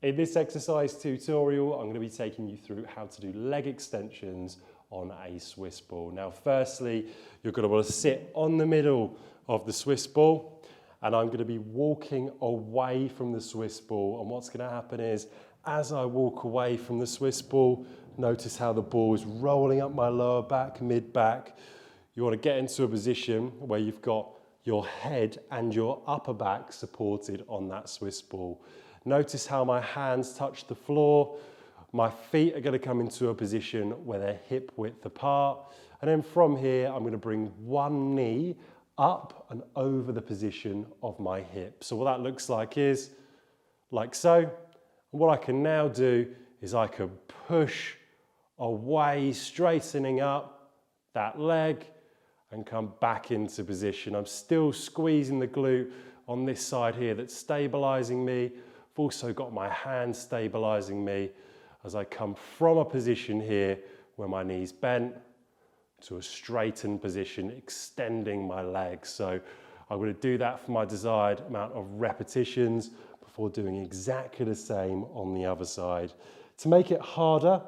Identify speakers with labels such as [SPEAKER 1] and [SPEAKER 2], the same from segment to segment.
[SPEAKER 1] In this exercise tutorial, I'm going to be taking you through how to do leg extensions on a Swiss ball. Now, firstly, you're going to want to sit on the middle of the Swiss ball, and I'm going to be walking away from the Swiss ball. And what's going to happen is, as I walk away from the Swiss ball, notice how the ball is rolling up my lower back, mid-back. You want to get into a position where you've got your head and your upper back supported on that Swiss ball. Notice how my hands touch the floor. My feet are going to come into a position where they're hip width apart. And then from here, I'm going to bring one knee up and over the position of my hip. So what that looks like is like so. And what I can now do is I can push away, straightening up that leg and come back into position. I'm still squeezing the glute on this side here that's stabilizing me. I've also got my hand stabilizing me as I come from a position here where my knee's bent to a straightened position, extending my legs. So I'm going to do that for my desired amount of repetitions before doing exactly the same on the other side. To make it harder,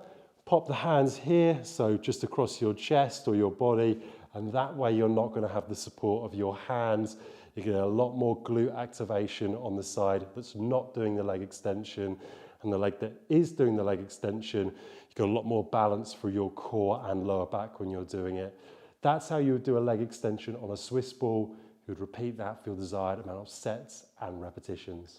[SPEAKER 1] pop the hands here, so just across your chest or your body, and that way you're not going to have the support of your hands. You get a lot more glute activation on the side that's not doing the leg extension, and the leg that is doing the leg extension, you've got a lot more balance through your core and lower back when you're doing it. That's how you would do a leg extension on a Swiss ball. You would repeat that for your desired amount of sets and repetitions.